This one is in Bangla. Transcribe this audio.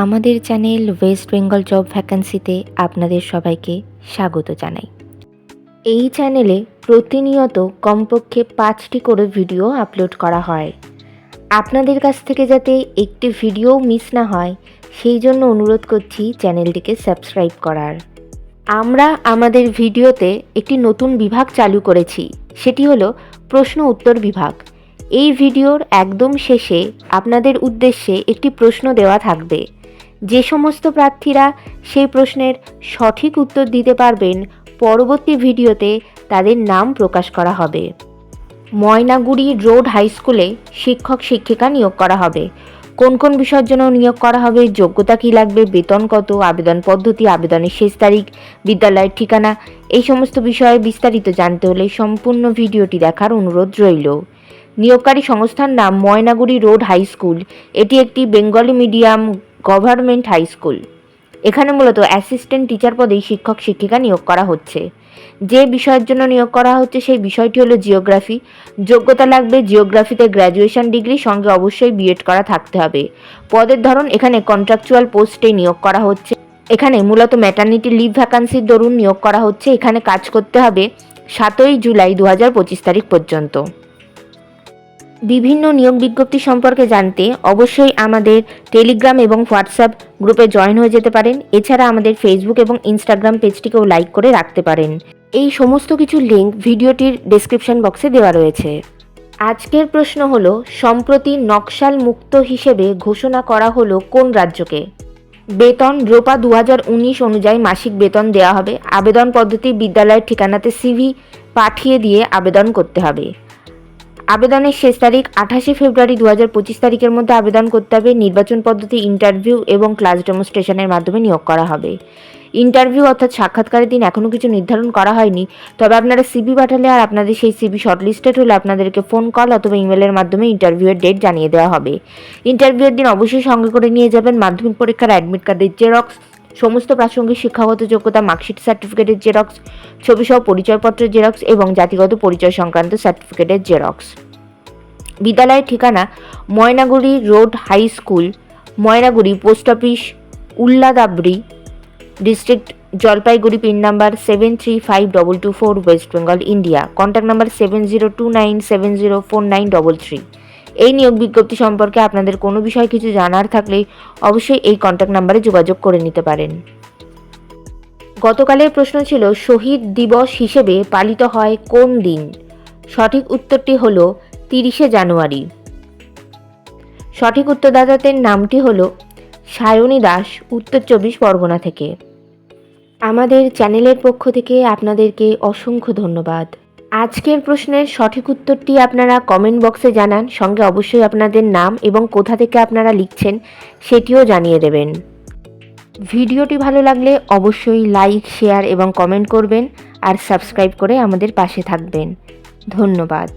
আমাদের চ্যানেল ওয়েস্ট বেঙ্গল জব ভ্যাকান্সিতে আপনাদের সবাইকে স্বাগত জানাই। এই চ্যানেলে প্রতিনিয়ত কমপক্ষে 5টি করে ভিডিও আপলোড করা হয়। আপনাদের কাছ থেকে যাতে একটি ভিডিও মিস না হয় সেই জন্য অনুরোধ করছি চ্যানেলটিকে সাবস্ক্রাইব করার। আমরা আমাদের ভিডিওতে একটি নতুন বিভাগ চালু করেছি, সেটি হলো প্রশ্ন উত্তর বিভাগ। এই ভিডিওর একদম শেষে আপনাদের উদ্দেশ্যে একটি প্রশ্ন দেওয়া থাকবে। যে সমস্ত প্রার্থীরা সেই প্রশ্নের সঠিক উত্তর দিতে পারবেন, পরবর্তী ভিডিওতে তাদের নাম প্রকাশ করা হবে। ময়নাগুড়ি রোড হাই স্কুলে শিক্ষক শিক্ষিকা নিয়োগ করা হবে। কোন কোন বিষয়ের জন্য নিয়োগ করা হবে, যোগ্যতা কী লাগবে, বেতন কত, আবেদন পদ্ধতি, আবেদনের শেষ তারিখ, বিদ্যালয়ের ঠিকানা, এই সমস্ত বিষয়ে বিস্তারিত জানতে হলে সম্পূর্ণ ভিডিওটি দেখার অনুরোধ রইল। নিয়োগকারী সংস্থার নাম ময়নাগুড়ি রোড হাই স্কুল। এটি একটি Bengali medium government high school. এখানে মূলত অ্যাসিস্ট্যান্ট টিচার পদেই শিক্ষক শিক্ষিকা নিয়োগ করা হচ্ছে। যে বিষয়ের জন্য নিয়োগ করা হচ্ছে সেই বিষয়টি হলো জিওগ্রাফি। যোগ্যতা লাগবে জিওগ্রাফিতে গ্র্যাজুয়েশন ডিগ্রি, সঙ্গে অবশ্যই বিএড করা থাকতে হবে। পদের ধরন এখানে কন্ট্রাকচুয়াল পোস্টে নিয়োগ করা হচ্ছে। এখানে মূলত ম্যাটারনিটি লিভ ভ্যাকান্সির দরুন নিয়োগ করা হচ্ছে। এখানে কাজ করতে হবে 7ই জুলাই 2025 তারিখ পর্যন্ত। বিভিন্ন নিয়োগ বিজ্ঞপ্তি সম্পর্কে জানতে অবশ্যই আমাদের টেলিগ্রাম এবং হোয়াটসঅ্যাপ গ্রুপে জয়েন হয়ে যেতে পারেন। এছাড়া আমাদের ফেসবুক এবং ইনস্টাগ্রাম পেজটিকেও লাইক করে রাখতে পারেন। এই সমস্ত কিছু লিঙ্ক ভিডিওটির ডেসক্রিপশন বক্সে দেওয়া রয়েছে। আজকের প্রশ্ন হলো, সম্প্রতি নকশাল মুক্ত হিসেবে ঘোষণা করা হলো কোন রাজ্যকে? বেতন রোপা 2019 অনুযায়ী মাসিক বেতন দেওয়া হবে। আবেদন পদ্ধতি বিদ্যালয়ের ঠিকানাতে সিভি পাঠিয়ে দিয়ে আবেদন করতে হবে। আবেদনের শেষ তারিখ 28 ফেব্রুয়ারি 2025 তারিখের মধ্যে আবেদন করতে হবে। নির্বাচন পদ্ধতি ইন্টারভিউ এবং ক্লাস ডেমনস্ট্রেশনের মাধ্যমে নিয়োগ করা হবে। ইন্টারভিউ অর্থাৎ সাক্ষাৎকারের দিন এখনও কিছু নির্ধারণ করা হয়নি, তবে আপনারা সিভি পাঠালে আর আপনাদের সেই সিভি শর্টলিস্টেড হলে আপনাদেরকে ফোন কল অথবা ইমেলের মাধ্যমে ইন্টারভিউয়ের ডেট জানিয়ে দেওয়া হবে। ইন্টারভিউয়ের দিন অবশ্যই সঙ্গে করে নিয়ে যাবেন মাধ্যমিক পরীক্ষার অ্যাডমিট কার্ডের জেরক্স, সমস্ত প্রাসঙ্গিক শিক্ষাগত যোগ্যতা মার্কশিট সার্টিফিকেটের জেরক্স, ছবিসহ পরিচয়পত্রের জেরক্স এবং জাতিগত পরিচয় সংক্রান্ত সার্টিফিকেটের জেরক্স। বিদ্যালয়ের ঠিকানা Maynaguri road high school, Maynaguri, post office Ulladabari, district Jalpaiguri, pin number 735224, West Bengal, India. Contact number 7029704933। এই নিয়োগ বিজ্ঞপ্তি সম্পর্কে আপনাদের কোনো বিষয় কিছু জানার থাকলে অবশ্যই এই কন্ট্যাক্ট নাম্বারে যোগাযোগ করে নিতে পারেন। গতকালের প্রশ্ন ছিল, শহীদ দিবস হিসেবে পালিত হয় কোন দিন? সঠিক উত্তরটি হলো 30শে জানুয়ারি। সঠিক উত্তরদাতাদের নামটি হলো সায়নী দাস, উত্তর 24 পরগনা থেকে। আমাদের চ্যানেলের পক্ষ থেকে আপনাদেরকে অসংখ্য ধন্যবাদ। আজকের প্রশ্নের সঠিক উত্তরটি আপনারা কমেন্ট বক্সে জানান, সঙ্গে অবশ্যই আপনাদের নাম এবং কোথা থেকে আপনারা লিখছেন সেটিও জানিয়ে দেবেন। ভিডিওটি ভালো লাগলে অবশ্যই লাইক, শেয়ার এবং কমেন্ট করবেন আর সাবস্ক্রাইব করে আমাদের পাশে থাকবেন। ধন্যবাদ।